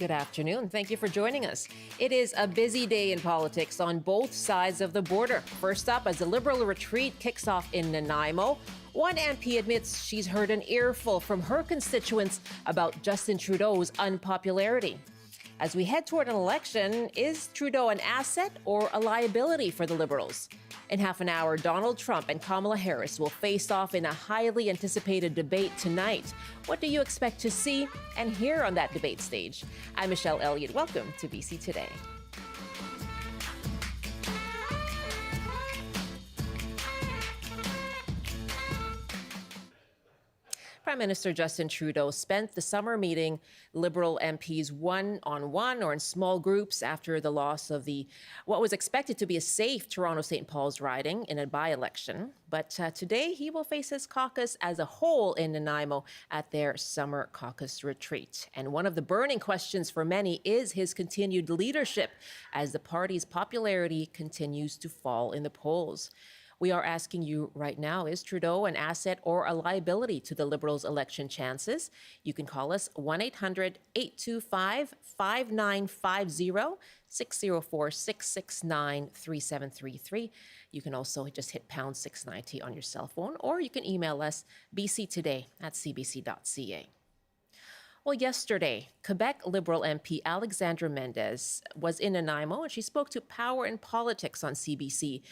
Good afternoon. Thank you for joining us. It is a busy day in politics on both sides of the border. First up, as the Liberal retreat kicks off in Nanaimo, one MP admits she's heard an earful from her constituents about Justin Trudeau's unpopularity. As we head toward an election, is Trudeau an asset or a liability for the Liberals? In half an hour, Donald Trump and Kamala Harris will face off in a highly anticipated debate tonight. What do you expect to see and hear on that debate stage? I'm Michelle Elliott. Welcome to BC Today. Prime Minister Justin Trudeau spent the summer meeting Liberal MPs one-on-one or in small groups after the loss of what was expected to be a safe Toronto-St. Paul's riding in a by-election. But today he will face his caucus as a whole in Nanaimo at their summer caucus retreat. And one of the burning questions for many is his continued leadership as the party's popularity continues to fall in the polls. We are asking you right now, is Trudeau an asset or a liability to the Liberals' election chances? You can call us 1-800-825-5950, 604-669-3733. You can also just hit pound 690 on your cell phone, or you can email us bctoday@cbc.ca. Well, yesterday, Quebec Liberal MP Alexandra Mendez was in Nanaimo, and she spoke to Power and Politics on CBC.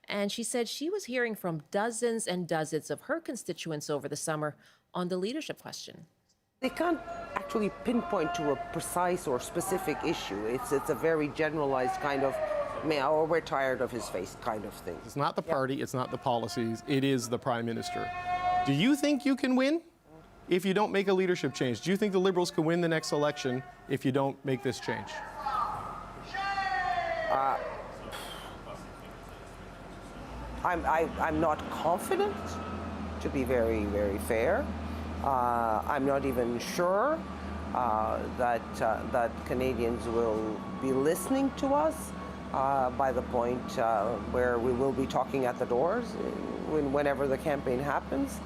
And she said she was hearing from dozens and dozens of her constituents over the summer on the leadership question. They can't actually pinpoint to a precise or specific issue. It's a very generalized kind of, oh, we're tired of his face kind of thing. It's not the party, it's not the policies, it is the Prime Minister. Do you think you can win if you don't make a leadership change? Do you think the Liberals can win the next election if you don't make this change? I'm not confident, to be very, very fair. I'm not even sure that Canadians will be listening to us by the point where we will be talking at the doors whenever the campaign happens.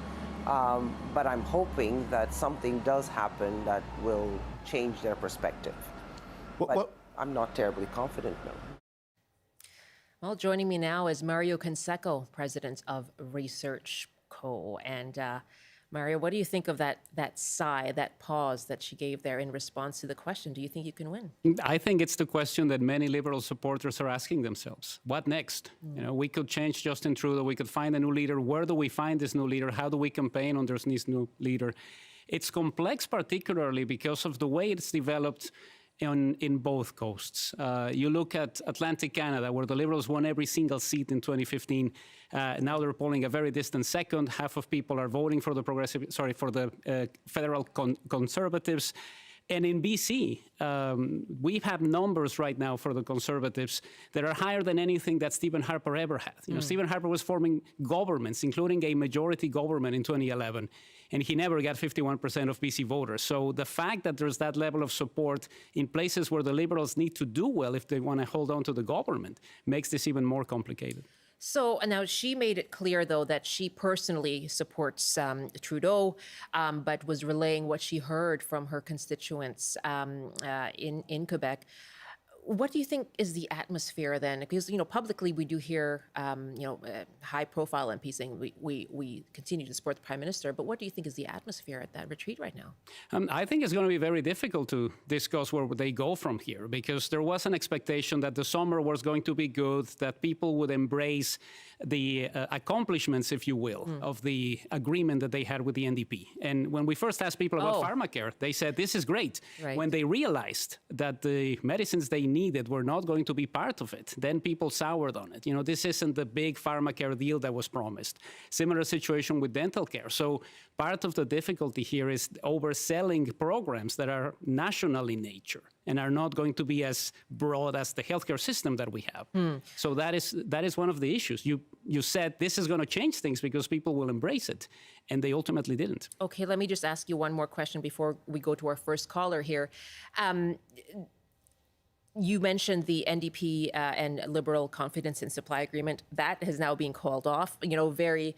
But I'm hoping that something does happen that will change their perspective. But I'm not terribly confident, no. Well, joining me now is Mario Canseco, president of Research Co. And Mario, what do you think of that sigh, that pause that she gave there in response to the question? Do you think you can win? I think it's the question that many Liberal supporters are asking themselves. What next? You know, we could change Justin Trudeau, we could find a new leader. Where do we find this new leader? How do we campaign under this new leader? It's complex, particularly because of the way it's developed in both coasts. You look at Atlantic Canada, where the Liberals won every single seat in 2015. Now they're polling a very distant second. Half of people are voting for the federal conservatives. And in BC, we have numbers right now for the Conservatives that are higher than anything that Stephen Harper ever had. You know, Stephen Harper was forming governments, including a majority government in 2011, and he never got 51% of BC voters. So the fact that there's that level of support in places where the Liberals need to do well if they want to hold on to the government makes this even more complicated. So now she made it clear, though, that she personally supports Trudeau, but was relaying what she heard from her constituents in Quebec. What do you think is the atmosphere then? Because, you know, publicly we do hear, high-profile MPs saying we continue to support the Prime Minister. But what do you think is the atmosphere at that retreat right now? I think it's going to be very difficult to discuss where they go from here, because there was an expectation that the summer was going to be good, that people would embrace the accomplishments, if you will, of the agreement that they had with the NDP. And when we first asked people about pharmacare, they said, this is great. Right. When they realized that the medicines they needed were not going to be part of it, then people soured on it. You know, this isn't the big pharmacare deal that was promised. Similar situation with dental care. So part of the difficulty here is overselling programs that are national in nature and are not going to be as broad as the healthcare system that we have. So that is one of the issues. You said this is going to change things because people will embrace it, and they ultimately didn't. Okay, let me just ask you one more question before we go to our first caller here. You mentioned the NDP and Liberal confidence in supply agreement. That has now been called off. You know, very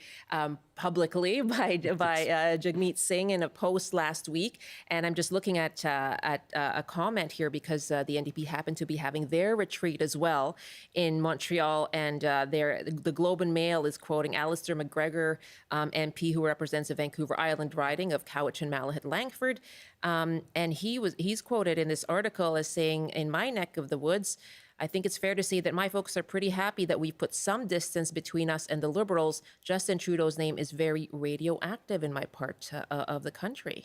publicly by Jagmeet Singh in a post last week. And I'm just looking at a comment here because the NDP happened to be having their retreat as well in Montreal. And the Globe and Mail is quoting Alistair McGregor, MP who represents the Vancouver Island riding of Cowichan, Malahit, Langford. And he's quoted in this article as saying, in my neck of the woods, I think it's fair to say that my folks are pretty happy that we've put some distance between us and the Liberals. Justin Trudeau's name is very radioactive in my part of the country.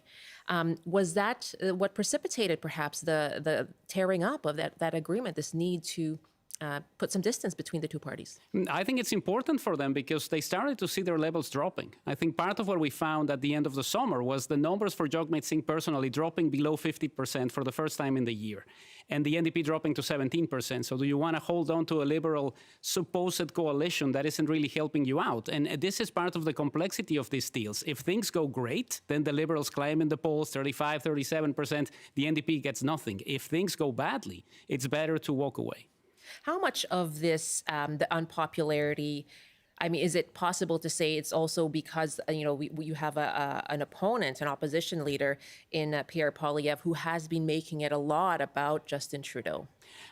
Was that what precipitated perhaps the tearing up of that agreement, this need to put some distance between the two parties? I think it's important for them because they started to see their levels dropping. I think part of what we found at the end of the summer was the numbers for Jagmeet Singh personally dropping below 50% for the first time in the year, and the NDP dropping to 17%. So do you want to hold on to a Liberal supposed coalition that isn't really helping you out? And this is part of the complexity of these deals. If things go great, then the Liberals climb in the polls, 35, 37%. The NDP gets nothing. If things go badly, it's better to walk away. How much of this, the unpopularity, I mean, is it possible to say it's also because, you have an opponent, an opposition leader in Pierre Poilievre who has been making it a lot about Justin Trudeau?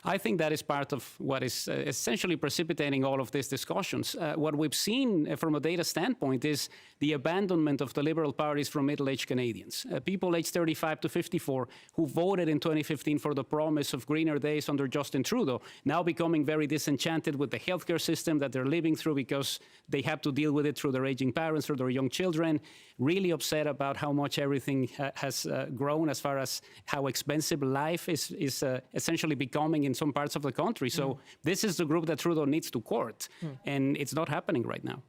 I think that is part of what is essentially precipitating all of these discussions. What we've seen from a data standpoint is the abandonment of the Liberal parties from middle-aged Canadians. People aged 35 to 54 who voted in 2015 for the promise of greener days under Justin Trudeau, now becoming very disenchanted with the healthcare system that they're living through because they have to deal with it through their aging parents or their young children, really upset about how much everything has grown as far as how expensive life is essentially becoming in some parts of the country. So this is the group that Trudeau needs to court, and it's not happening right now.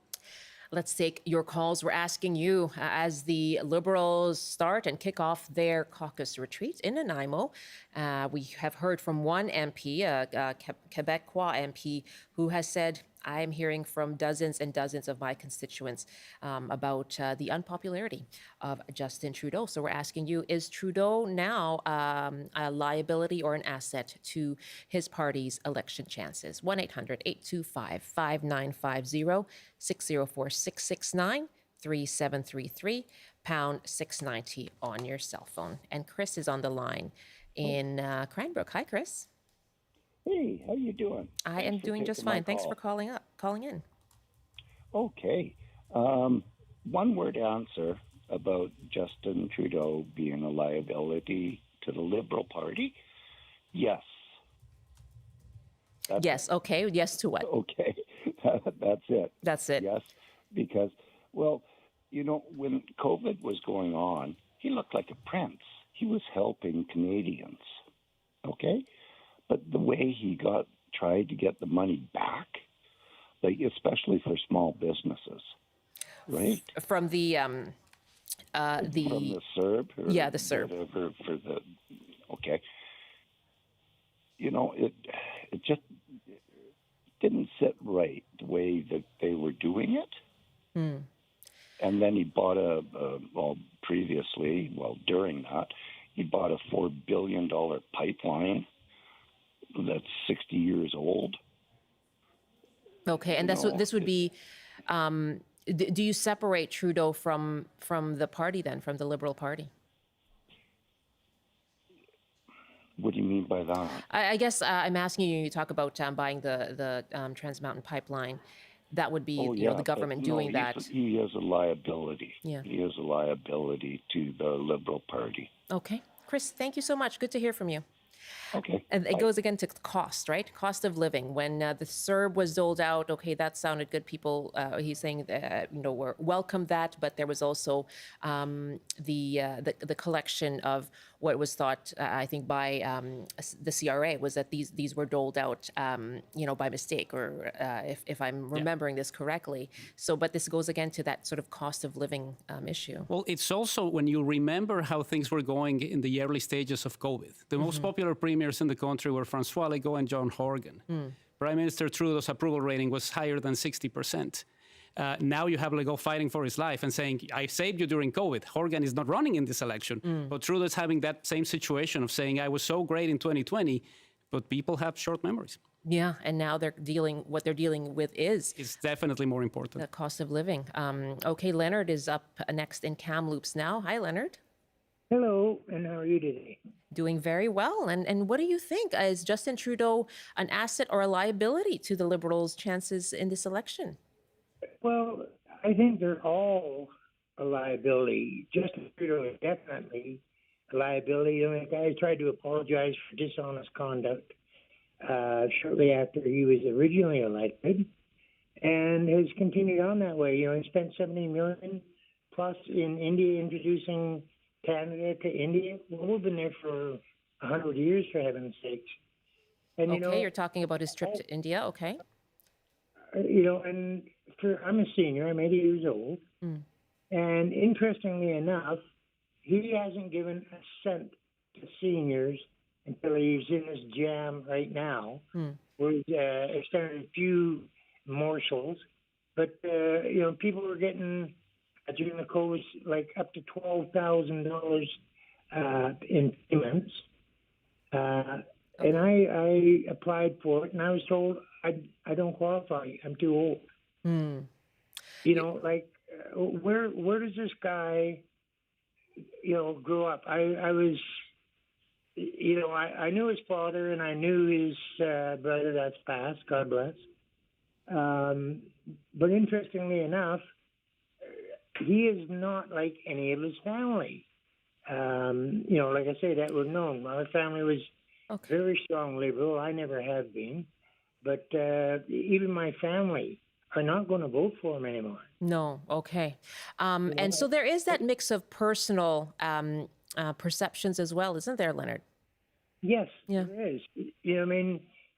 Let's take your calls. We're asking you, as the Liberals start and kick off their caucus retreat in Nanaimo, we have heard from one MP, a Quebecois MP, who has said, I'm hearing from dozens and dozens of my constituents about the unpopularity of Justin Trudeau. So we're asking you, is Trudeau now a liability or an asset to his party's election chances? 1-800-825-5950, 604-669-3733, pound 690 on your cell phone. And Chris is on the line in Cranbrook. Hi, Chris. Hey, how you doing? I am doing just fine. Thanks for calling in. Okay. One-word answer about Justin Trudeau being a liability to the Liberal Party. Yes. Yes. Okay. Yes to what? Okay. That's it. That's it. Yes. Because, well, when COVID was going on, he looked like a prince. He was helping Canadians. Okay? But the way he tried to get the money back, like especially for small businesses, right? From the from the CERB, yeah, the CERB. For the okay, it just didn't sit right the way that they were doing it. And then he bought during that, he bought a $4 billion pipeline that's 60 years old. Okay, and this would be. Do you separate Trudeau from the party then, from the Liberal Party? What do you mean by that? I guess I'm asking you. You talk about buying the Trans Mountain Pipeline. That would be the government doing that. He is a liability. Yeah. He is a liability to the Liberal Party. Okay, Chris, thank you so much. Good to hear from you. Okay. And it goes again to cost, right? Cost of living. When the CERB was doled out, okay, that sounded good. People, he's saying, were welcomed that, but there was also the collection of what was thought, I think, by the CRA was that these were doled out, by mistake, or if I'm remembering this correctly. So, but this goes again to that sort of cost of living issue. Well, it's also when you remember how things were going in the early stages of COVID. The most popular premiers in the country were François Legault and John Horgan. Prime Minister Trudeau's approval rating was higher than 60%. Now you have Legault fighting for his life and saying, I saved you during COVID. Horgan is not running in this election. But Trudeau is having that same situation of saying, I was so great in 2020, but people have short memories. Yeah, and now what they're dealing with is It's definitely more important. the cost of living. Okay, Leonard is up next in Kamloops now. Hi, Leonard. Hello, and how are you today? Doing very well. And what do you think? Is Justin Trudeau an asset or a liability to the Liberals' chances in this election? Well, I think they're all a liability. Justin Trudeau is definitely a liability. The guy tried to apologize for dishonest conduct shortly after he was originally elected, and has continued on that way. He spent $70 million plus in India, introducing Canada to India. Well, we've been there for 100 years, for heaven's sakes. And Okay, you're talking about his trip to India. Okay. And I'm a senior. I'm 80 years old, and interestingly enough, he hasn't given a cent to seniors until he's in this jam right now, where he's extended a few morsels. But people were getting during the COVID like up to $12,000 in payments, and I applied for it, and I was told I don't qualify. I'm too old. Where does this guy grow up? I was. I knew his father and I knew his brother that's passed, God bless. But interestingly enough, he is not like any of his family. Like I say, that was known. My family was very strong Liberal. I never have been. But even my family are not going to vote for him anymore. No, okay. And so there is that mix of personal perceptions as well, isn't there, Leonard? Yes, Yeah. there is. He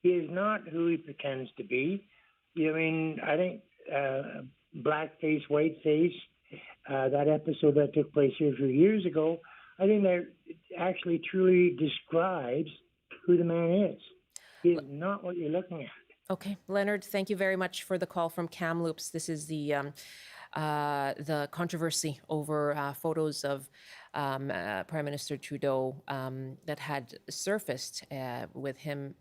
is not who he pretends to be. I think blackface, whiteface, that episode that took place here a few years ago, I think that actually truly describes who the man is. He is not what you're looking at. Okay, Leonard, thank you very much for the call from Kamloops. This is the controversy over photos of Prime Minister Trudeau that had surfaced with him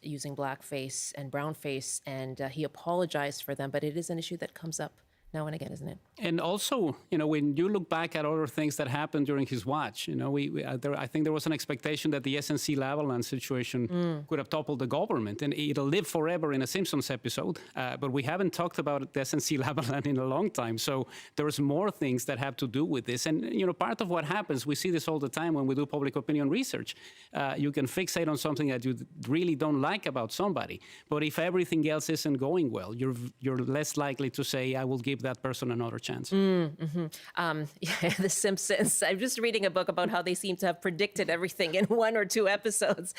using blackface and brownface, and he apologized for them. But it is an issue that comes up now and again, isn't it? And also, when you look back at other things that happened during his watch, I think there was an expectation that the SNC-Lavalin situation could have toppled the government, and it'll live forever in a Simpsons episode. But we haven't talked about the SNC-Lavalin in a long time, so there's more things that have to do with this. And part of what happens, we see this all the time when we do public opinion research. You can fixate on something that you really don't like about somebody, but if everything else isn't going well, you're less likely to say, "I will give that person another chance." The Simpsons. I'm just reading a book about how they seem to have predicted everything in 1 or 2 episodes.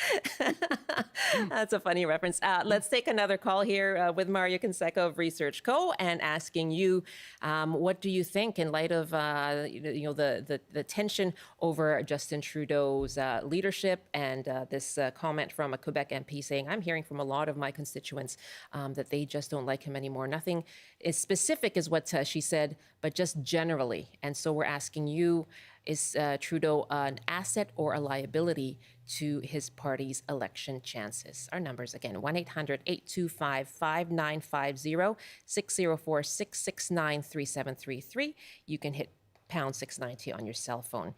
That's a funny reference. Let's take another call here with Mario Canseco of Research Co. and asking you, what do you think in light of the tension over Justin Trudeau's leadership and this comment from a Quebec MP saying, I'm hearing from a lot of my constituents that they just don't like him anymore. Nothing is specific is what she said, but just generally. And so we're asking you, is Trudeau an asset or a liability to his party's election chances? Our numbers again, 1-800-825-5950, 604-669-3733. You can hit pound 690 on your cell phone.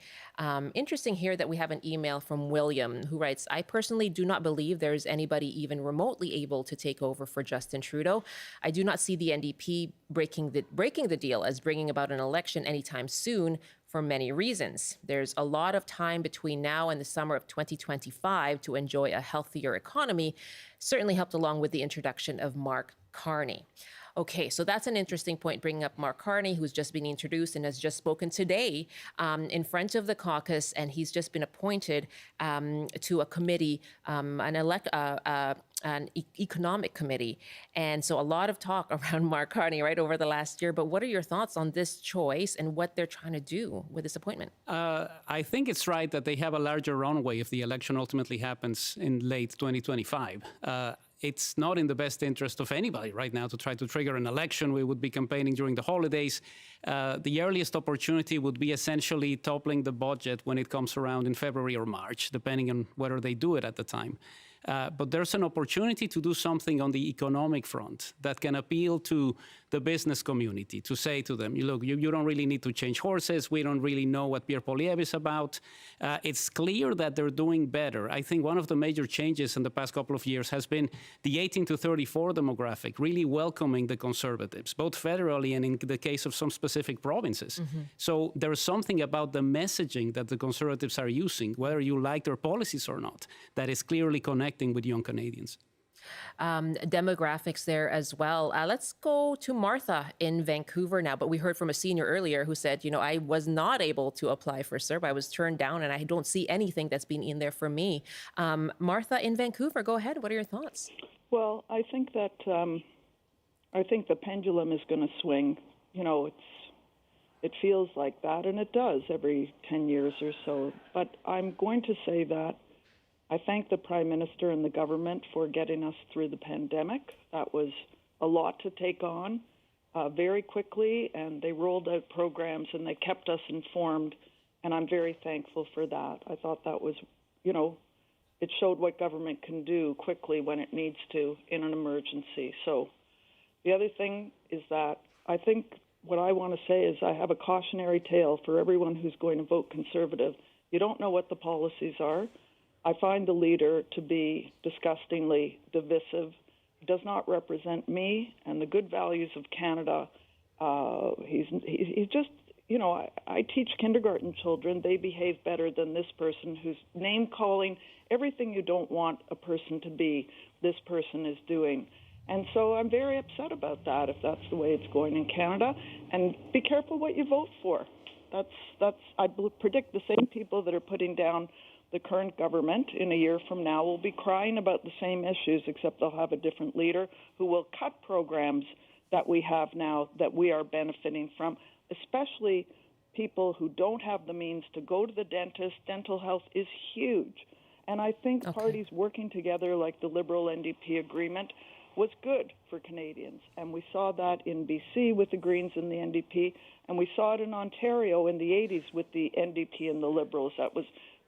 Interesting here that we have an email from William who writes, I personally do not believe there is anybody even remotely able to take over for Justin Trudeau. I do not see the NDP breaking the deal as bringing about an election anytime soon for many reasons. There's a lot of time between now and the summer of 2025 to enjoy a healthier economy, certainly helped along with the introduction of Mark Carney. Okay, so that's an interesting point, bringing up Mark Carney, who's just been introduced and has just spoken today in front of the caucus, and he's just been appointed to a committee, an economic committee. And so a lot of talk around Mark Carney right over the last year. But what are your thoughts on this choice and what they're trying to do with this appointment? I think it's right that they have a larger runway if the election ultimately happens in late 2025. It's not in the best interest of anybody right now to try to trigger an election. We would be campaigning during the holidays. The earliest opportunity would be essentially toppling the budget when it comes around in February or March, depending on whether they do it at the time. But there's an opportunity to do something on the economic front that can appeal to the business community, to say to them, look, you don't really need to change horses. We don't really know what Pierre Poilievre is about. It's clear that they're doing better. I think one of the major changes in the past couple of years has been the 18 to 34 demographic, really welcoming the Conservatives, both federally and in the case of some specific provinces. So there's something about the messaging that the Conservatives are using, whether you like their policies or not, that is clearly connecting with young Canadians. Demographics there as well. Let's go to Martha in Vancouver now. But we heard from a senior earlier who said, I was not able to apply for CERB. I was turned down and I don't see anything that's been in there for me. Martha in Vancouver, go ahead. What are your thoughts? Well, I think that I think the pendulum is going to swing. It feels like that, and it does every 10 years or so. But I'm going to say that I thank the Prime Minister and the government for getting us through the pandemic. That was a lot to take on very quickly, and they rolled out programs and they kept us informed, and I'm very thankful for that. I thought that was, it showed what government can do quickly when it needs to in an emergency. So the other thing is that I think what I want to say is I have a cautionary tale for everyone who's going to vote Conservative. You don't know what the policies are. I find the leader to be disgustingly divisive. He does not represent me and the good values of Canada. He's just, I teach kindergarten children. They behave better than this person who's name-calling everything you don't want a person to be, this person is doing. And so I'm very upset about that if that's the way it's going in Canada. And be careful what you vote for. I predict the same people that are putting down the current government in a year from now will be crying about the same issues, except they'll have a different leader who will cut programs that we have now that we are benefiting from, especially people who don't have the means to go to the dentist. Dental health is huge. And I think parties working together like the Liberal-NDP agreement was good for Canadians. And we saw that in BC with the Greens and the NDP, and we saw it in Ontario in the 80s with the NDP and the Liberals. That was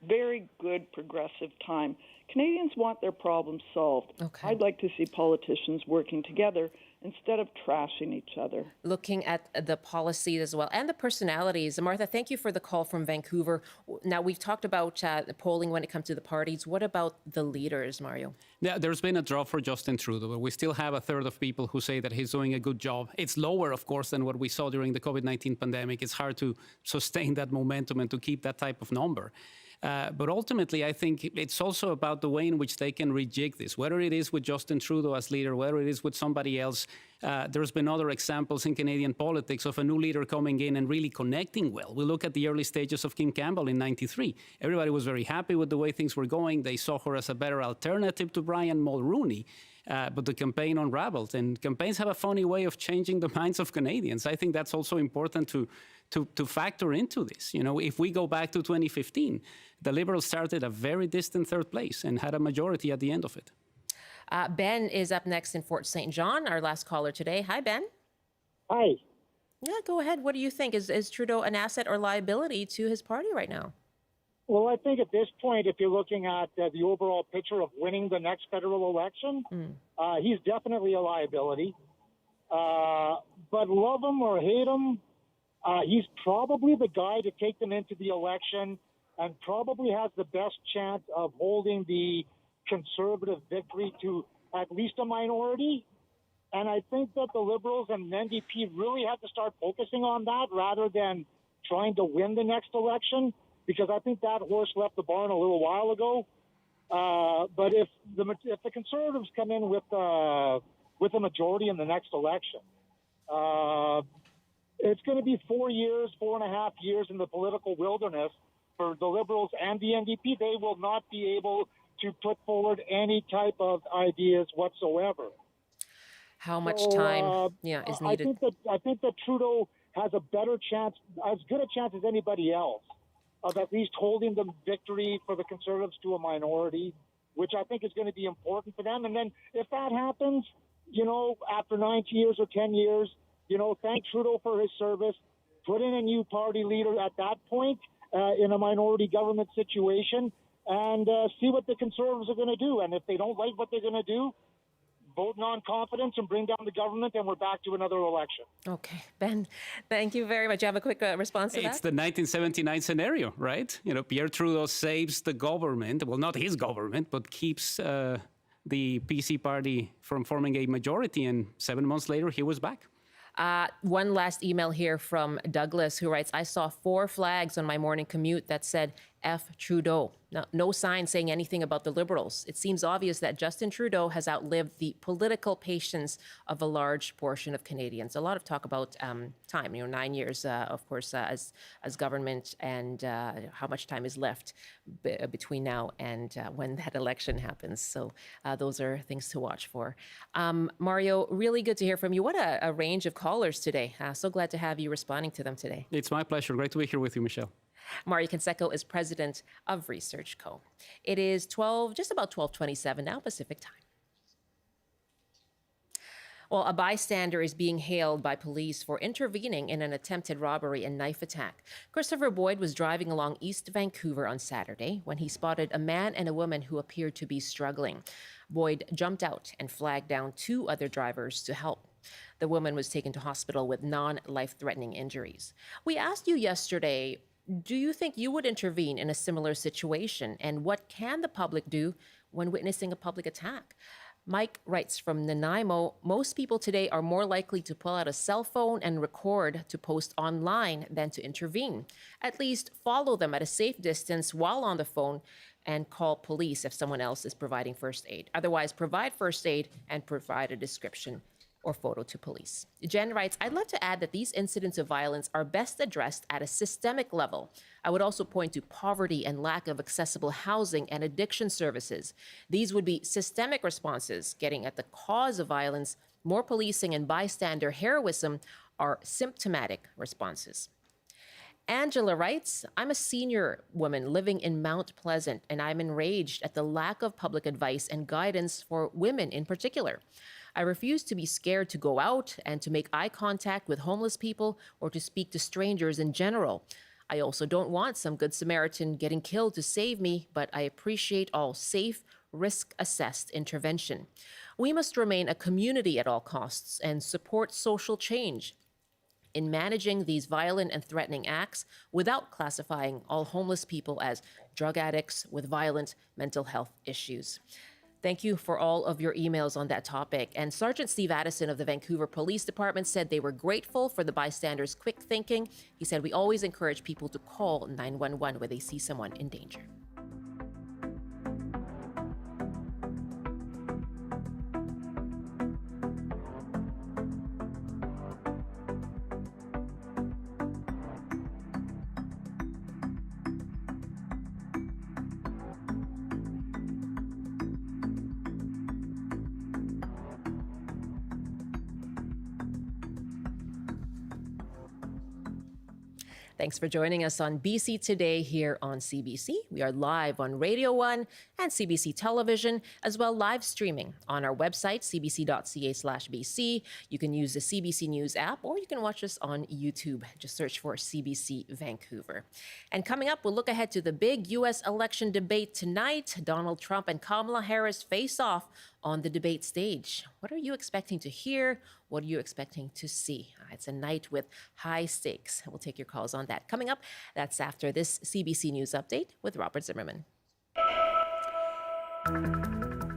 very good progressive time. Canadians want their problems solved. I'd like to see politicians working together instead of trashing each other. Looking at the policies as well and the personalities. Martha, thank you for the call from Vancouver. Now, we've talked about the polling when it comes to the parties. What about the leaders, Mario? Yeah, there's been a drop for Justin Trudeau, but we still have a third of people who say that he's doing a good job. It's lower, of course, than what we saw during the COVID-19 pandemic. It's hard to sustain that momentum and to keep that type of number. But ultimately, I think it's also about the way in which they can rejig this, whether it is with Justin Trudeau as leader, whether it is with somebody else. There's been other examples in Canadian politics of a new leader coming in and really connecting well. We look at the early stages of Kim Campbell in '93. Everybody was very happy with the way things were going. They saw her as a better alternative to Brian Mulroney. But the campaign unraveled, and campaigns have a funny way of changing the minds of Canadians. I think that's also important to factor into this. If we go back to 2015, the Liberals started a very distant third place and had a majority at the end of it. Ben is up next in Fort St. John, our last caller today. Hi, Ben. Hi. Yeah, go ahead. What do you think? Is Trudeau an asset or liability to his party right now? Well, I think at this point, if you're looking at the overall picture of winning the next federal election, he's definitely a liability. But love him or hate him, he's probably the guy to take them into the election and probably has the best chance of holding the Conservative victory to at least a minority. And I think that the Liberals and the NDP really have to start focusing on that rather than trying to win the next election, because I think that horse left the barn a little while ago. But if the Conservatives come in with a majority in the next election, it's going to be 4.5 years in the political wilderness for the Liberals and the NDP. They will not be able to put forward any type of ideas whatsoever. How much time is needed? I think that Trudeau has a better chance, as good a chance as anybody else, of at least holding the victory for the Conservatives to a minority, which I think is going to be important for them. And then if that happens, after 9 years or 10 years, thank Trudeau for his service, put in a new party leader at that point in a minority government situation, and see what the Conservatives are going to do. And if they don't like what they're going to do, vote non-confidence and bring down the government, and we're back to another election. Okay, Ben, thank you very much. You have a quick response to It's that? the 1979 scenario, right? Pierre Trudeau saves the government, well, not his government, but keeps the PC party from forming a majority, and 7 months later, he was back. One last email here from Douglas, who writes, I saw 4 flags on my morning commute that said F. Trudeau. No sign saying anything about the Liberals. It seems obvious that Justin Trudeau has outlived the political patience of a large portion of Canadians. A lot of talk about time, 9 years, of course, as government, and how much time is left between now and when that election happens. So those are things to watch for. Mario, really good to hear from you. What a range of callers today. So glad to have you responding to them today. It's my pleasure. Great to be here with you, Michelle. Mario Canseco is president of Research Co. It is just about 12:27 now Pacific time. Well, a bystander is being hailed by police for intervening in an attempted robbery and knife attack. Christopher Boyd was driving along East Vancouver on Saturday when he spotted a man and a woman who appeared to be struggling. Boyd jumped out and flagged down 2 other drivers to help. The woman was taken to hospital with non-life-threatening injuries. We asked you yesterday, do you think you would intervene in a similar situation? And what can the public do when witnessing a public attack? Mike writes from Nanaimo, most people today are more likely to pull out a cell phone and record to post online than to intervene. At least follow them at a safe distance while on the phone and call police if someone else is providing first aid. Otherwise, provide first aid and provide a description or photo to police. Jen writes, I'd love to add that these incidents of violence are best addressed at a systemic level. I would also point to poverty and lack of accessible housing and addiction services. These would be systemic responses getting at the cause of violence. More policing and bystander heroism are symptomatic responses. Angela writes, I'm a senior woman living in Mount Pleasant, and I'm enraged at the lack of public advice and guidance for women in particular. I refuse to be scared to go out and to make eye contact with homeless people or to speak to strangers in general. I also don't want some good Samaritan getting killed to save me, but I appreciate all safe, risk-assessed intervention. We must remain a community at all costs and support social change in managing these violent and threatening acts without classifying all homeless people as drug addicts with violent mental health issues. Thank you for all of your emails on that topic. And Sergeant Steve Addison of the Vancouver Police Department said they were grateful for the bystanders' quick thinking. He said, we always encourage people to call 911 when they see someone in danger. Thanks for joining us on BC Today here on CBC. We are live on Radio 1 and CBC Television, as well live streaming on our website, cbc.ca/BC. You can use the CBC News app, or you can watch us on YouTube. Just search for CBC Vancouver. And coming up, we'll look ahead to the big U.S. election debate tonight. Donald Trump and Kamala Harris face off on the debate stage. What are you expecting to hear? What are you expecting to see? It's a night with high stakes. We'll take your calls on that. Coming up, that's after this CBC News Update with Robert Zimmerman.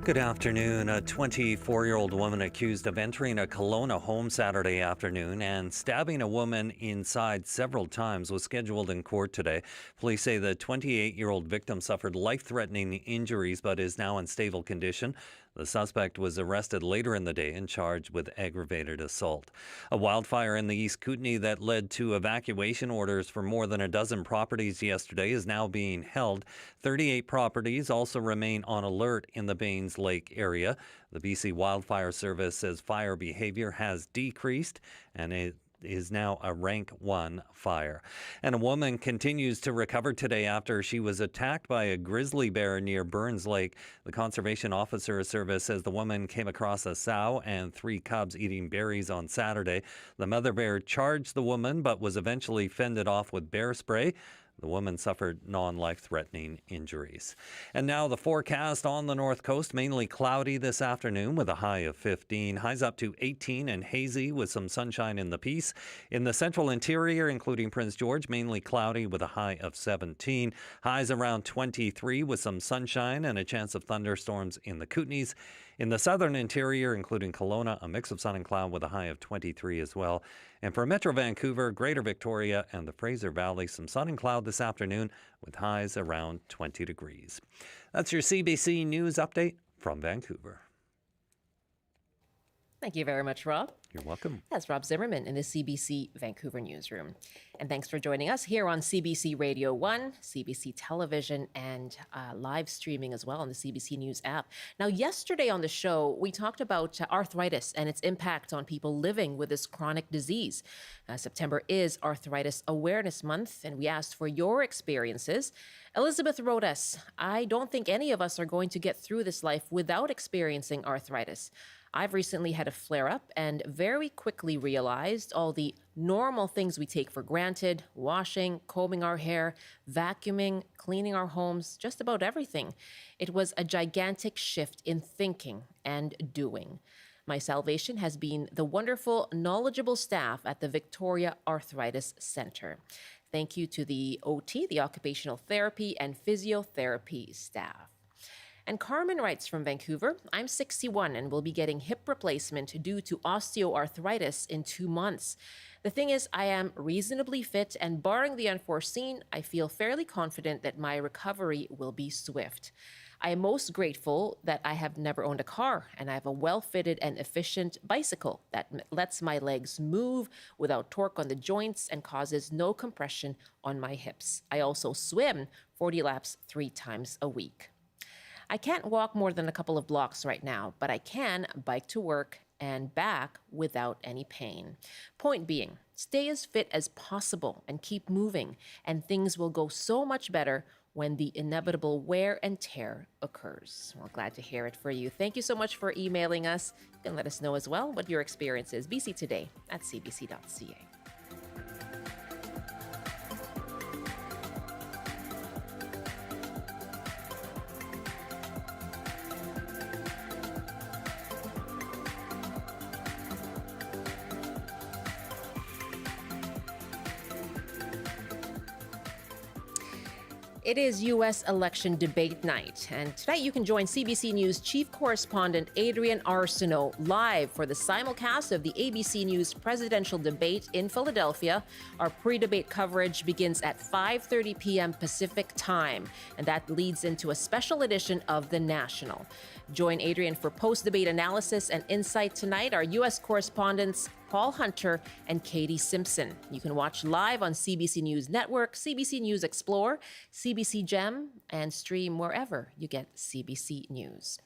Good afternoon. A 24-year-old woman accused of entering a Kelowna home Saturday afternoon and stabbing a woman inside several times was scheduled in court today. Police say the 28-year-old victim suffered life-threatening injuries but is now in stable condition. The suspect was arrested later in the day and charged with aggravated assault. A wildfire in the East Kootenay that led to evacuation orders for more than a dozen properties yesterday is now being held. 38 properties also remain on alert in the Baines Lake area. The BC Wildfire Service says fire behavior has decreased and it is now a rank 1 fire. And a woman continues to recover today after she was attacked by a grizzly bear near Burns Lake. The Conservation Officer Service says the woman came across a sow and 3 cubs eating berries on Saturday. The mother bear charged the woman but was eventually fended off with bear spray. The woman suffered non-life-threatening injuries. And now the forecast on the north coast, mainly cloudy this afternoon with a high of 15. Highs up to 18 and hazy with some sunshine in the Peace. In the central interior, including Prince George, mainly cloudy with a high of 17. Highs around 23 with some sunshine and a chance of thunderstorms in the Kootenays. In the southern interior, including Kelowna, a mix of sun and cloud with a high of 23 as well. And for Metro Vancouver, Greater Victoria, and the Fraser Valley, some sun and cloud this afternoon with highs around 20 degrees. That's your CBC News update from Vancouver. Thank you very much, Rob. You're welcome. That's Rob Zimmerman in the CBC Vancouver newsroom. And thanks for joining us here on CBC Radio 1, CBC Television, and live streaming as well on the CBC News app. Now, yesterday on the show, we talked about arthritis and its impact on people living with this chronic disease. September is Arthritis Awareness Month, and we asked for your experiences. Elizabeth wrote us, "I don't think any of us are going to get through this life without experiencing arthritis. I've recently had a flare-up and very quickly realized all the normal things we take for granted, washing, combing our hair, vacuuming, cleaning our homes, just about everything. It was a gigantic shift in thinking and doing. My salvation has been the wonderful, knowledgeable staff at the Victoria Arthritis Centre. Thank you to the OT, the occupational therapy and physiotherapy staff." And Carmen writes from Vancouver, "I'm 61 and will be getting hip replacement due to osteoarthritis in 2 months. The thing is, I am reasonably fit and barring the unforeseen, I feel fairly confident that my recovery will be swift. I am most grateful that I have never owned a car and I have a well-fitted and efficient bicycle that lets my legs move without torque on the joints and causes no compression on my hips. I also swim 40 laps 3 times a week. I can't walk more than a couple of blocks right now, but I can bike to work and back without any pain. Point being, stay as fit as possible and keep moving, and things will go so much better when the inevitable wear and tear occurs." Well, glad to hear it for you. Thank you so much for emailing us. You can let us know as well what your experience is. bctoday@cbc.ca. It is U.S. election debate night, and tonight you can join CBC News chief correspondent Adrienne Arsenault live for the simulcast of the ABC News presidential debate in Philadelphia. Our pre-debate coverage begins at 5:30 p.m. Pacific time, and that leads into a special edition of The National. Join Adrienne for post-debate analysis and insight tonight. Our U.S. correspondents Paul Hunter and Katie Simpson. You can watch live on CBC News Network, CBC News Explore, CBC Gem, and stream wherever you get CBC News.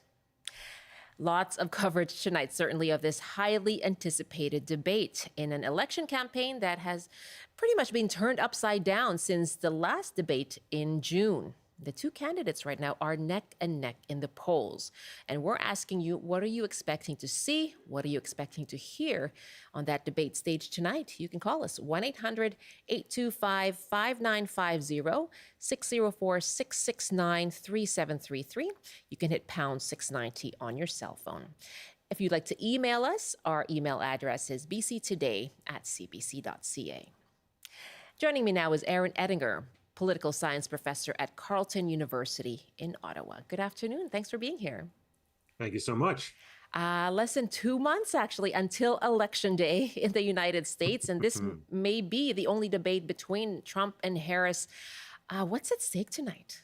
Lots of coverage tonight, certainly, of this highly anticipated debate in an election campaign that has pretty much been turned upside down since the last debate in June. The two candidates right now are neck and neck in the polls. And we're asking you, what are you expecting to see? What are you expecting to hear on that debate stage tonight? You can call us 1-800-825-5950, 604-669-3733. You can hit pound 690 on your cell phone. If you'd like to email us, our email address is bctoday@cbc.ca. Joining me now is Aaron Ettinger, political science professor at Carleton University in Ottawa. Good afternoon. Thanks for being here. Thank you so much. Less than 2 months, actually, until Election Day in the United States. And this may be the only debate between Trump and Harris. What's at stake tonight?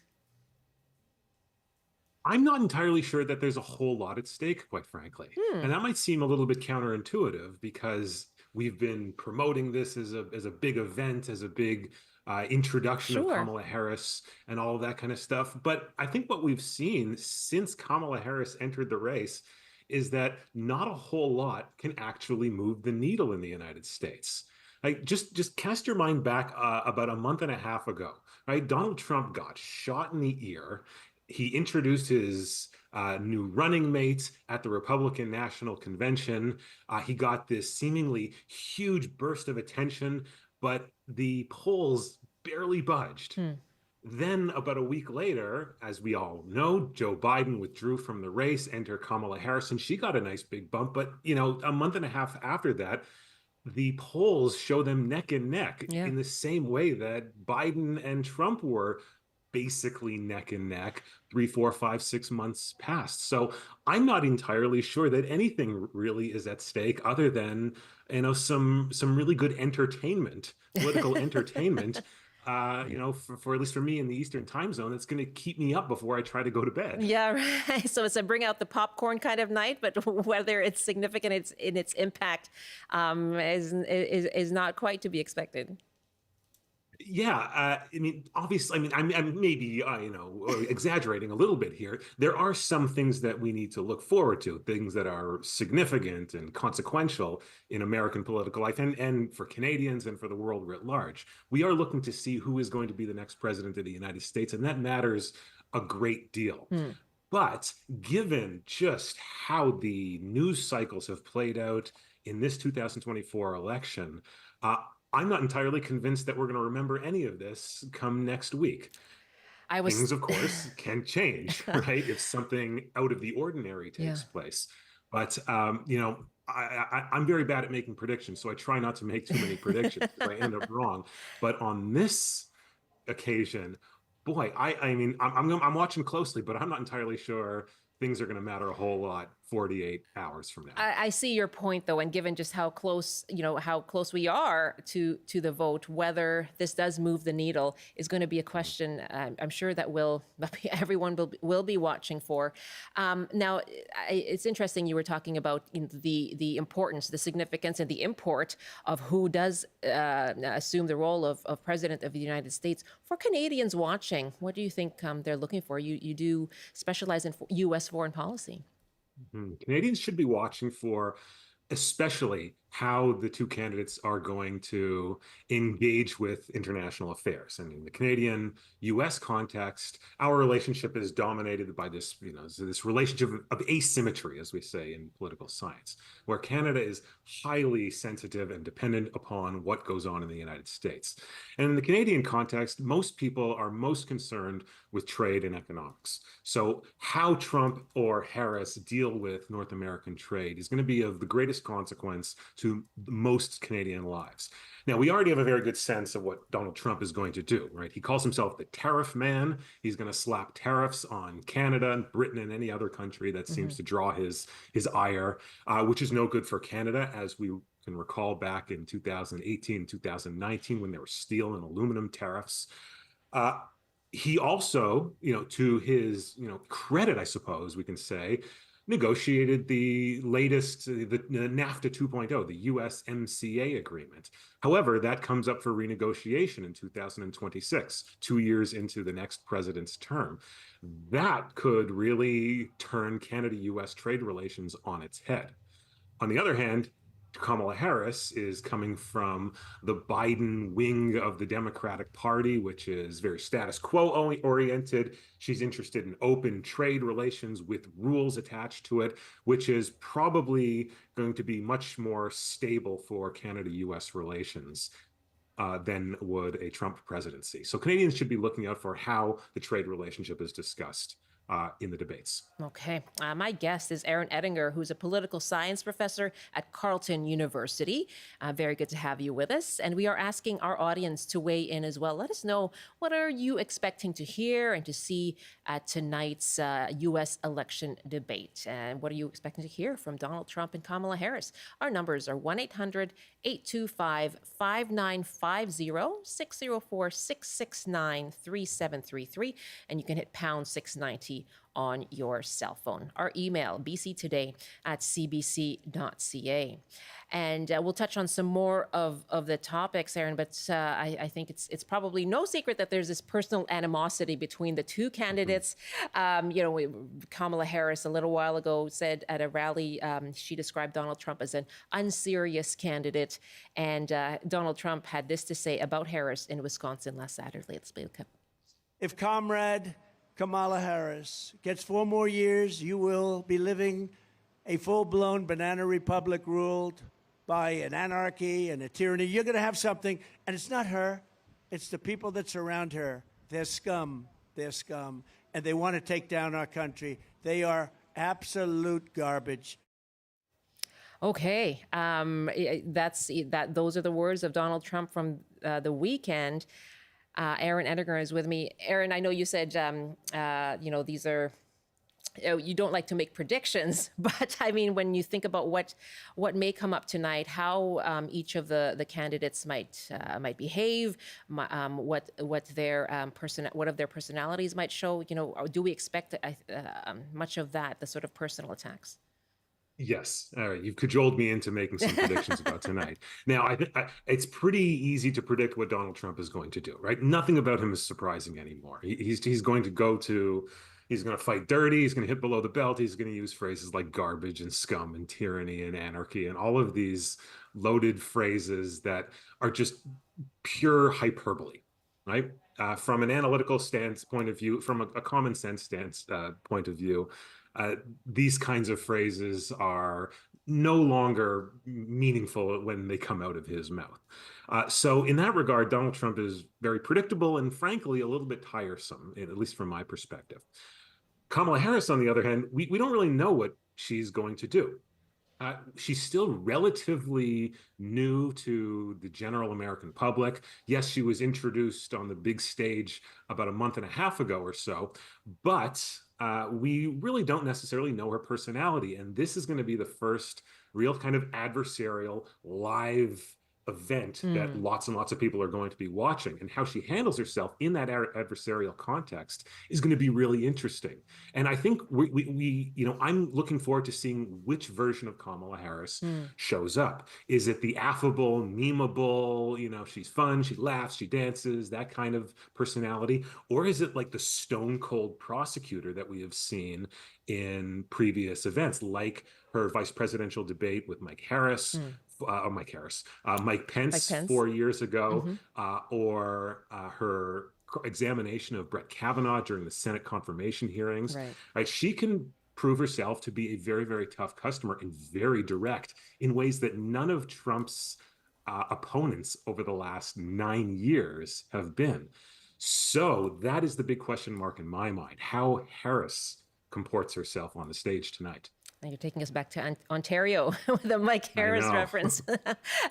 I'm not entirely sure that there's a whole lot at stake, quite frankly. And that might seem a little bit counterintuitive because we've been promoting this as a big event, as a big introduction of Kamala Harris and all of that kind of stuff. But I think what we've seen since Kamala Harris entered the race is that not a whole lot can actually move the needle in the United States. Like just cast your mind back about a month and a half ago, right? Donald Trump got shot in the ear. He introduced his new running mate at the Republican National Convention. He got this seemingly huge burst of attention, but the polls barely budged. Then about a week later, as we all know, Joe Biden withdrew from the race, enter Kamala Harris, and she got a nice big bump. But, a month and a half after that, the polls show them neck and neck in the same way that Biden and Trump were basically neck and neck 3, 4, 5, 6 months past. So I'm not entirely sure that anything really is at stake other than, some really good entertainment, political entertainment. For at least for me in the Eastern time zone, it's going to keep me up before I try to go to bed. Yeah, right. So it's a bring out the popcorn kind of night, but whether it's significant in its impact is not quite to be expected. Yeah, obviously, I'm maybe, exaggerating a little bit here. There are some things that we need to look forward to, things that are significant and consequential in American political life and for Canadians and for the world writ large. We are looking to see who is going to be the next president of the United States, and that matters a great deal. But given just how the news cycles have played out in this 2024 election, I'm not entirely convinced that we're going to remember any of this come next week. Things, of course, can change, right? If something out of the ordinary takes place. But, I'm very bad at making predictions, so I try not to make too many predictions if I end up wrong. But on this occasion, boy, I'm watching closely, but I'm not entirely sure things are going to matter a whole lot 48 hours from now. I see your point, though, and given just how close, how close we are to the vote, whether this does move the needle is going to be a question I'm sure that everyone will be watching for. Now, it's interesting you were talking about the importance, the significance, and the import of who does assume the role of President of the United States. For Canadians watching, what do you think they're looking for? You do specialize in U.S. foreign policy. Canadians should be watching for especially how the two candidates are going to engage with international affairs. The Canadian-U.S. context, our relationship is dominated by this, this relationship of asymmetry, as we say in political science, where Canada is highly sensitive and dependent upon what goes on in the United States. And in the Canadian context, most people are most concerned with trade and economics. So how Trump or Harris deal with North American trade is going to be of the greatest consequence to most Canadian lives. Now, we already have a very good sense of what Donald Trump is going to do, right? He calls himself the tariff man. He's going to slap tariffs on Canada and Britain and any other country that seems to draw his ire, which is no good for Canada, as we can recall back in 2018, 2019, when there were steel and aluminum tariffs. He also, to his, credit, I suppose we can say, negotiated the latest, the NAFTA 2.0, the USMCA agreement. However, that comes up for renegotiation in 2026, 2 years into the next president's term. That could really turn Canada-US trade relations on its head. On the other hand, Kamala Harris is coming from the Biden wing of the Democratic Party, which is very status quo oriented. She's interested in open trade relations with rules attached to it, which is probably going to be much more stable for Canada-US relations than would a Trump presidency. So Canadians should be looking out for how the trade relationship is discussed in the debates. Okay. My guest is Aaron Ettinger, who's a political science professor at Carleton University. Very good to have you with us. And we are asking our audience to weigh in as well. Let us know, what are you expecting to hear and to see at tonight's U.S. election debate? And what are you expecting to hear from Donald Trump and Kamala Harris? Our numbers are 1-800-825-5950, 604-669-3733, and you can hit pound 690 on your cell phone. Our email, bctoday@cbc.ca. And we'll touch on some more of the topics, Aaron, but I think it's probably no secret that there's this personal animosity between the two candidates. Kamala Harris a little while ago said at a rally, she described Donald Trump as an unserious candidate. And Donald Trump had this to say about Harris in Wisconsin last Saturday. Let's play the clip. If Comrade Kamala Harris gets 4 more years, you will be living a full-blown banana republic ruled by an anarchy and a tyranny. You're going to have something, and it's not her. It's the people that surround her. They're scum. They're scum. And they want to take down our country. They are absolute garbage. Okay, those are the words of Donald Trump from the weekend. Aaron Edinger is with me. Aaron, I know you said these are. You don't like to make predictions, but I mean, when you think about what may come up tonight, how each of the candidates might behave, what of their personalities might show, or do we expect much of that, the sort of personal attacks? Yes. All right. You've cajoled me into making some predictions about tonight. Now, it's pretty easy to predict what Donald Trump is going to do, right? Nothing about him is surprising anymore. He's going to he's going to fight dirty. He's going to hit below the belt. He's going to use phrases like garbage and scum and tyranny and anarchy and all of these loaded phrases that are just pure hyperbole, right? From an analytical point of view, from a common sense point of view, these kinds of phrases are no longer meaningful when they come out of his mouth. So in that regard, Donald Trump is very predictable and frankly, a little bit tiresome, at least from my perspective. Kamala Harris, on the other hand, we don't really know what she's going to do. She's still relatively new to the general American public. Yes, she was introduced on the big stage about a month and a half ago or so, but we really don't necessarily know her personality. And this is going to be the first real kind of adversarial live event that lots and lots of people are going to be watching, and how she handles herself in that adversarial context is going to be really interesting. And I think I'm looking forward to seeing which version of Kamala Harris shows up. Is it the affable, memeable, she's fun, she laughs, she dances, that kind of personality? Or is it like the stone cold prosecutor that we have seen in previous events, like her vice presidential debate with Mike Pence 4 years ago, or her examination of Brett Kavanaugh during the Senate confirmation hearings. Right? She can prove herself to be a very, very tough customer and very direct in ways that none of Trump's opponents over the last 9 years have been. So that is the big question mark in my mind, how Harris comports herself on the stage tonight. Now you're taking us back to Ontario with a Mike Harris reference.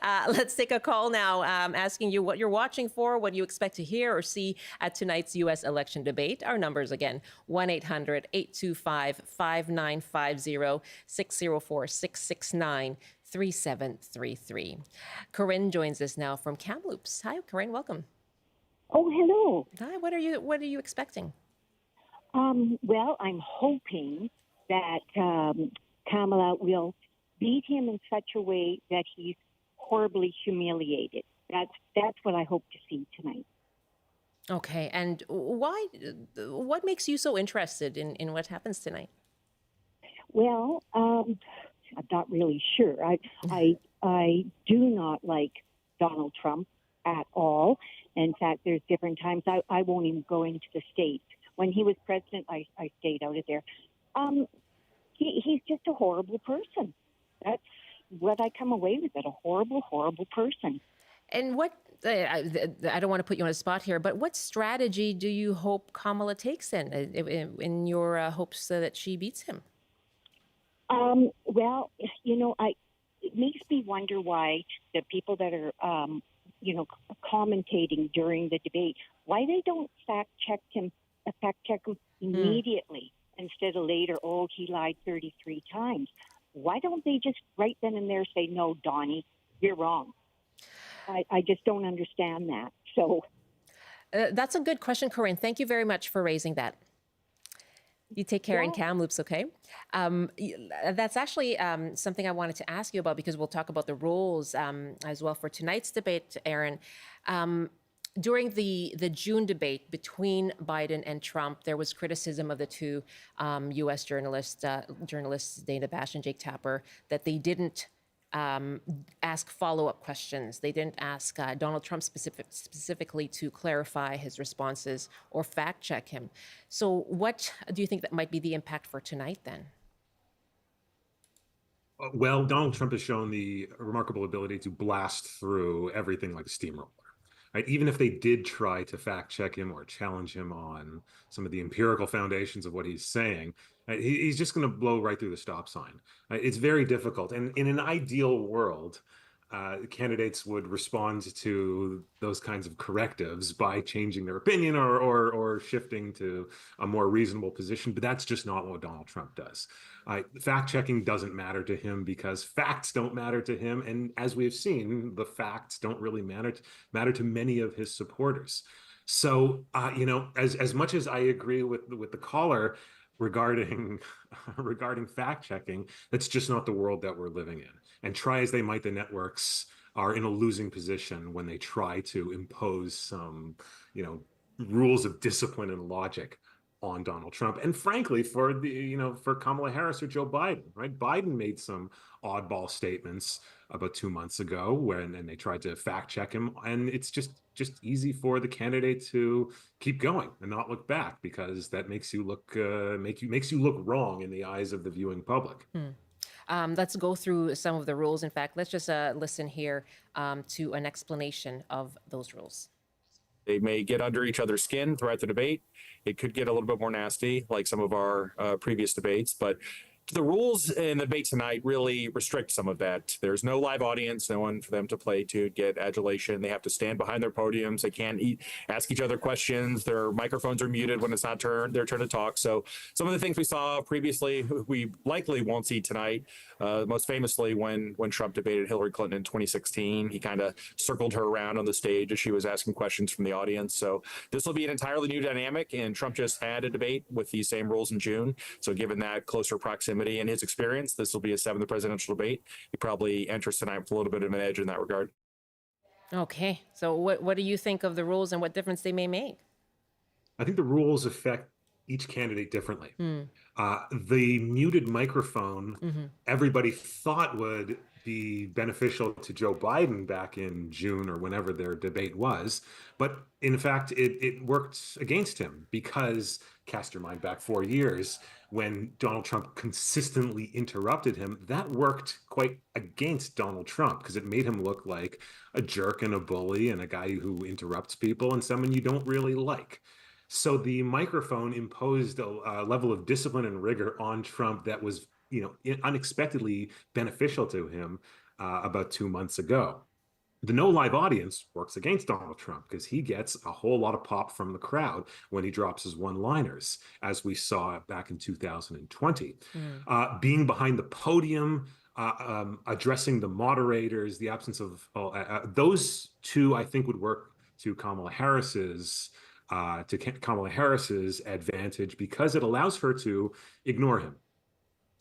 Let's take a call now, asking you what you're watching for, what you expect to hear or see at tonight's U.S. election debate. Our numbers again, 1-800-825-5950, 604-669-3733. Corinne joins us now from Kamloops. Hi, Corinne, welcome. Oh, hello. Hi, what are you expecting? Well, I'm hoping that Kamala will beat him in such a way that he's horribly humiliated. That's what I hope to see tonight. Okay, and what makes you so interested in what happens tonight? Well, I'm not really sure. I do not like Donald Trump at all. In fact, there's different times I won't even go into the States. When he was president, I stayed out of there. He's just a horrible person. That's what I come away with, a horrible, horrible person. And what, I don't want to put you on a spot here, but what strategy do you hope Kamala takes in your hopes that she beats him? Well, it makes me wonder why the people that are, commentating during the debate, why they don't fact check him immediately instead of later. Oh, he lied 33 times. Why don't they just right then and there say, no, Donnie, you're wrong? I just don't understand that. So that's a good question, Corinne. Thank you very much for raising that. You take care in Kamloops, okay? That's actually something I wanted to ask you about, because we'll talk about the rules as well for tonight's debate, Aaron. During the June debate between Biden and Trump, there was criticism of the two U.S. journalists, Dana Bash and Jake Tapper, that they didn't ask follow-up questions. They didn't ask Donald Trump specifically to clarify his responses or fact-check him. So what do you think that might be the impact for tonight then? Well, Donald Trump has shown the remarkable ability to blast through everything like a steamroller. right? Even if they did try to fact check him or challenge him on some of the empirical foundations of what he's saying, right, he's just going to blow right through the stop sign. Right? It's very difficult. And in an ideal world, candidates would respond to those kinds of correctives by changing their opinion or shifting to a more reasonable position. But that's just not what Donald Trump does. Fact checking doesn't matter to him because facts don't matter to him. And as we've seen, the facts don't really matter to many of his supporters. So, as much as I agree with the caller regarding fact checking, that's just not the world that we're living in. And try as they might, the networks are in a losing position when they try to impose some, rules of discipline and logic on Donald Trump. And frankly, for Kamala Harris or Joe Biden, right? Biden made some oddball statements about 2 months ago and they tried to fact check him. And it's just easy for the candidate to keep going and not look back, because that makes you look wrong in the eyes of the viewing public. Let's go through some of the rules. In fact, let's just listen here to an explanation of those rules. They may get under each other's skin throughout the debate. It could get a little bit more nasty, like some of our previous debates, but the rules in the debate tonight really restrict some of that. There's no live audience, no one for them to play to get adulation. They have to stand behind their podiums. They can't ask each other questions. Their microphones are muted when it's not their turn to talk. So some of the things we saw previously, we likely won't see tonight. Most famously, when Trump debated Hillary Clinton in 2016, he kind of circled her around on the stage as she was asking questions from the audience. So this will be an entirely new dynamic, and Trump just had a debate with these same rules in June. So given that closer proximity and his experience, this will be his 7th presidential debate. He probably enters tonight with a little bit of an edge in that regard. Okay, so what do you think of the rules and what difference they may make? I think the rules affect each candidate differently. The muted microphone, everybody thought would be beneficial to Joe Biden back in June or whenever their debate was. But in fact, it worked against him, because cast your mind back 4 years when Donald Trump consistently interrupted him. That worked quite against Donald Trump, because it made him look like a jerk and a bully and a guy who interrupts people and someone you don't really like. So the microphone imposed a level of discipline and rigor on Trump that was, unexpectedly beneficial to him about 2 months ago. The no live audience works against Donald Trump, because he gets a whole lot of pop from the crowd when he drops his one-liners, as we saw back in 2020. Being behind the podium, addressing the moderators, the absence of those two, I think, would work to Kamala Harris's advantage, because it allows her to ignore him.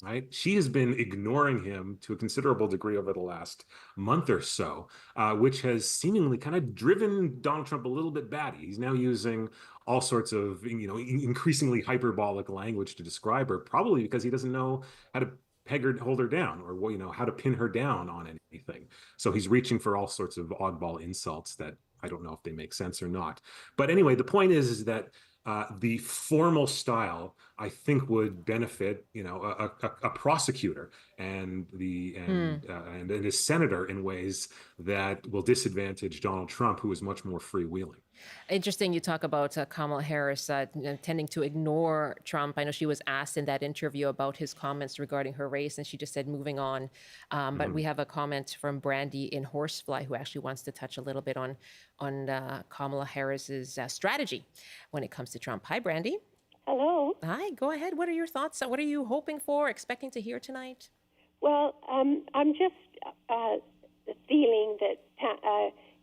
Right? She has been ignoring him to a considerable degree over the last month or so, which has seemingly kind of driven Donald Trump a little bit batty. He's now using all sorts of, increasingly hyperbolic language to describe her, probably because he doesn't know how to hold her down, or how to pin her down on anything. So he's reaching for all sorts of oddball insults that I don't know if they make sense or not. But anyway, the point is that the formal style, I think, would benefit, a prosecutor and a senator in ways that will disadvantage Donald Trump, who is much more freewheeling. Interesting you talk about Kamala Harris tending to ignore Trump. I know she was asked in that interview about his comments regarding her race, and she just said moving on. But we have a comment from Brandy in Horsefly, who actually wants to touch a little bit on Kamala Harris's strategy when it comes to Trump. Hi, Brandy. Hello. Hi, go ahead. What are your thoughts? What are you hoping for, expecting to hear tonight? Well, I'm just feeling that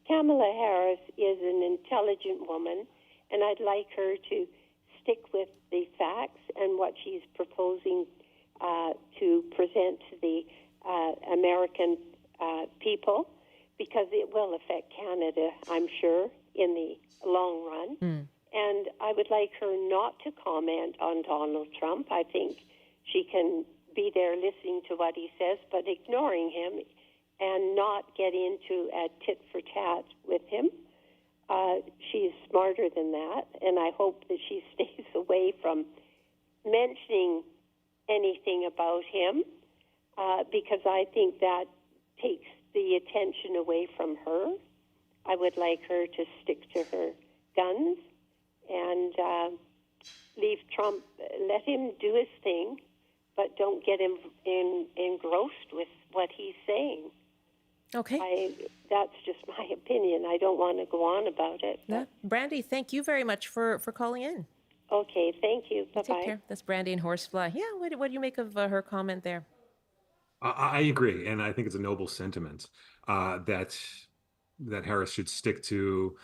Kamala Harris is an intelligent woman, and I'd like her to stick with the facts and what she's proposing to present to the American people, because it will affect Canada, I'm sure, in the long run. And I would like her not to comment on Donald Trump. I think she can be there listening to what he says, but ignoring him and not get into a tit-for-tat with him. She's smarter than that, and I hope that she stays away from mentioning anything about him, because I think that takes the attention away from her. I would like her to stick to her guns and leave Trump, let him do his thing, but don't get him engrossed with what he's saying. Okay. That's just my opinion. I don't want to go on about it. Yeah. Brandy, thank you very much for calling in. Okay, thank you. Bye-bye. Take care. That's Brandy in Horsefly. Yeah, what do you make of her comment there? I agree, and I think it's a noble sentiment that Harris should stick to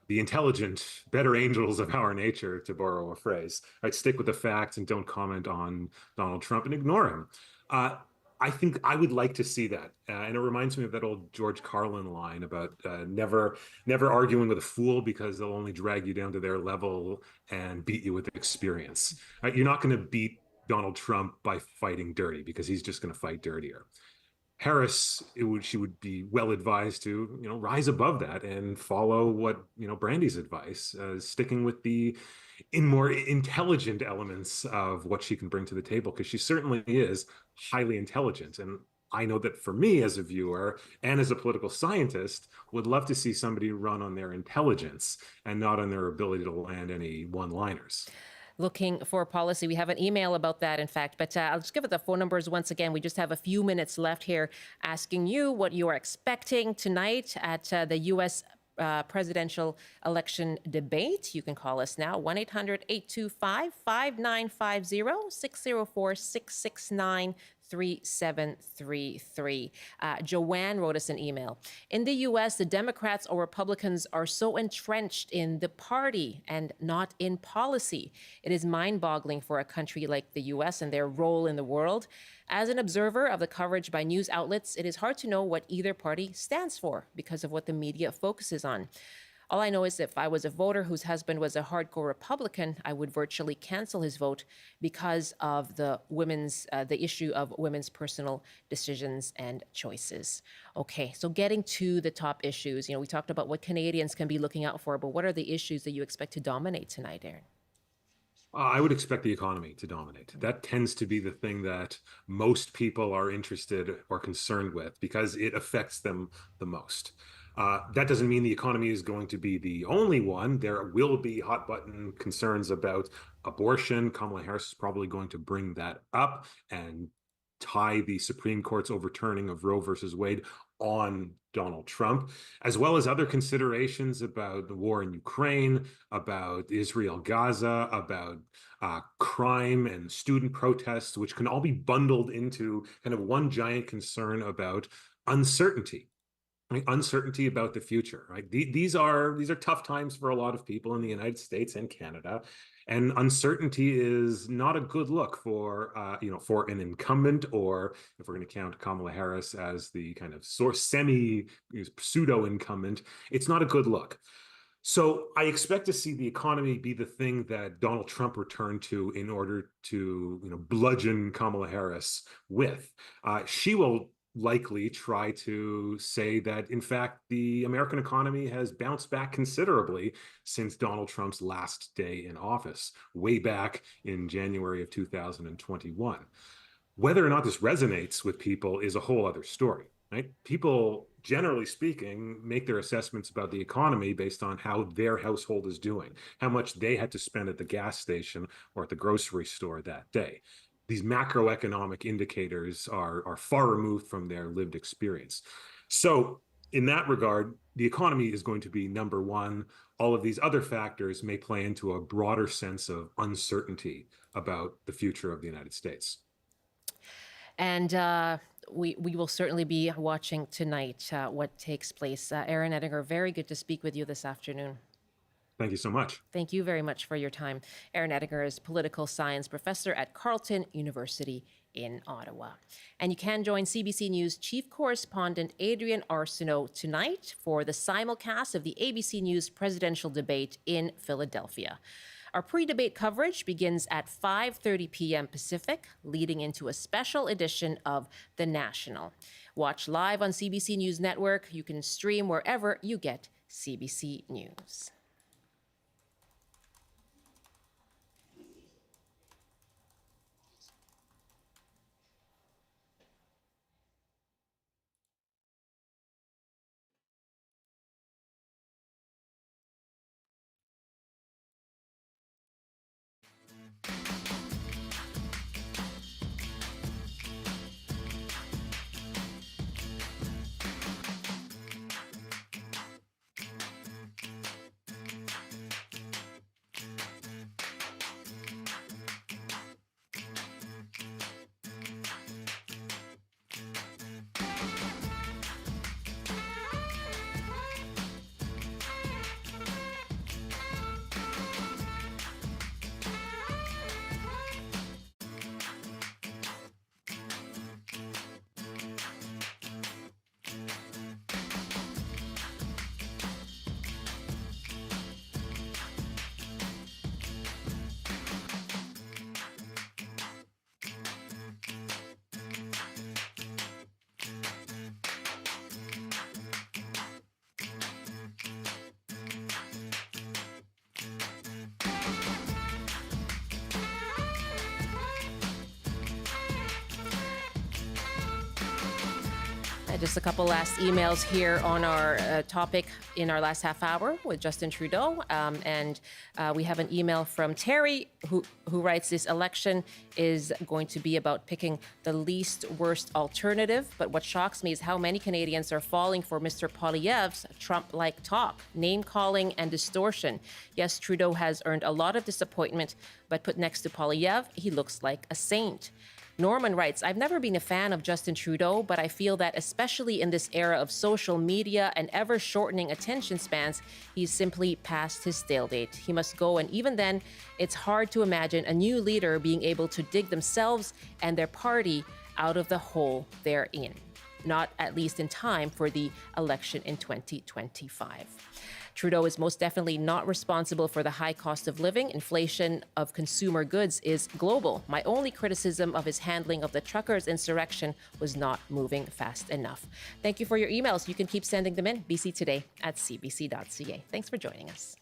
the intelligent, better angels of our nature, to borrow a phrase. Right, stick with the facts and don't comment on Donald Trump and ignore him. I think I would like to see that, and it reminds me of that old George Carlin line about never arguing with a fool because they'll only drag you down to their level and beat you with experience. Right? You're not going to beat Donald Trump by fighting dirty because he's just going to fight dirtier. Harris, she would be well advised to, rise above that and follow what, Brandy's advice, sticking with the more intelligent elements of what she can bring to the table, because she certainly is highly intelligent. And I know that for me as a viewer and as a political scientist, would love to see somebody run on their intelligence and not on their ability to land any one-liners. Looking for policy. We have an email about that, in fact, but I'll just give it the phone numbers once again. We just have a few minutes left here, asking you what you are expecting tonight at the U.S. Presidential election debate. You can call us now, 1-800-825-5950, 604-669-3733. Joanne wrote us an email. In the U.S., the Democrats or Republicans are so entrenched in the party and not in policy. It is mind-boggling for a country like the U.S. and their role in the world. As an observer of the coverage by news outlets, it is hard to know what either party stands for because of what the media focuses on. All I know is if I was a voter whose husband was a hardcore Republican, I would virtually cancel his vote because of the issue of women's personal decisions and choices. Okay, so getting to the top issues, we talked about what Canadians can be looking out for, but what are the issues that you expect to dominate tonight, Aaron? I would expect the economy to dominate. That tends to be the thing that most people are interested or concerned with because it affects them the most. That doesn't mean the economy is going to be the only one. There will be hot button concerns about abortion. Kamala Harris is probably going to bring that up and tie the Supreme Court's overturning of Roe versus Wade on Donald Trump, as well as other considerations about the war in Ukraine, about Israel-Gaza, about crime and student protests, which can all be bundled into kind of one giant concern about uncertainty. Right? Uncertainty about the future, right? These are tough times for a lot of people in the United States and Canada, and uncertainty is not a good look for for an incumbent, or if we're going to count Kamala Harris as the kind of pseudo incumbent, it's not a good look. So I expect to see the economy be the thing that Donald Trump returned to in order to bludgeon Kamala Harris with. She will likely try to say that, in fact, the American economy has bounced back considerably since Donald Trump's last day in office, way back in January of 2021. Whether or not this resonates with people is a whole other story, right? People, generally speaking, make their assessments about the economy based on how their household is doing, how much they had to spend at the gas station or at the grocery store that day. These macroeconomic indicators are far removed from their lived experience. So in that regard, the economy is going to be number one. All of these other factors may play into a broader sense of uncertainty about the future of the United States. And we will certainly be watching tonight what takes place. Aaron Ettinger, very good to speak with you this afternoon. Thank you so much. Thank you very much for your time. Aaron Ettinger is political science professor at Carleton University in Ottawa. And you can join CBC News chief correspondent Adrienne Arsenault tonight for the simulcast of the ABC News presidential debate in Philadelphia. Our pre-debate coverage begins at 5:30 p.m. Pacific, leading into a special edition of The National. Watch live on CBC News Network. You can stream wherever you get CBC News. Just a couple last emails here on our topic in our last half hour with Justin Trudeau. We have an email from Terry who writes, this election is going to be about picking the least worst alternative. But what shocks me is how many Canadians are falling for Mr. Poilievre's Trump-like talk, name-calling and distortion. Yes, Trudeau has earned a lot of disappointment, but put next to Poilievre, he looks like a saint. Norman writes, I've never been a fan of Justin Trudeau, but I feel that especially in this era of social media and ever-shortening attention spans, he's simply past his staledate. He must go, and even then, it's hard to imagine a new leader being able to dig themselves and their party out of the hole they're in. Not at least in time for the election in 2025. Trudeau is most definitely not responsible for the high cost of living. Inflation of consumer goods is global. My only criticism of his handling of the truckers' insurrection was not moving fast enough. Thank you for your emails. You can keep sending them in, bctoday@cbc.ca. Thanks for joining us.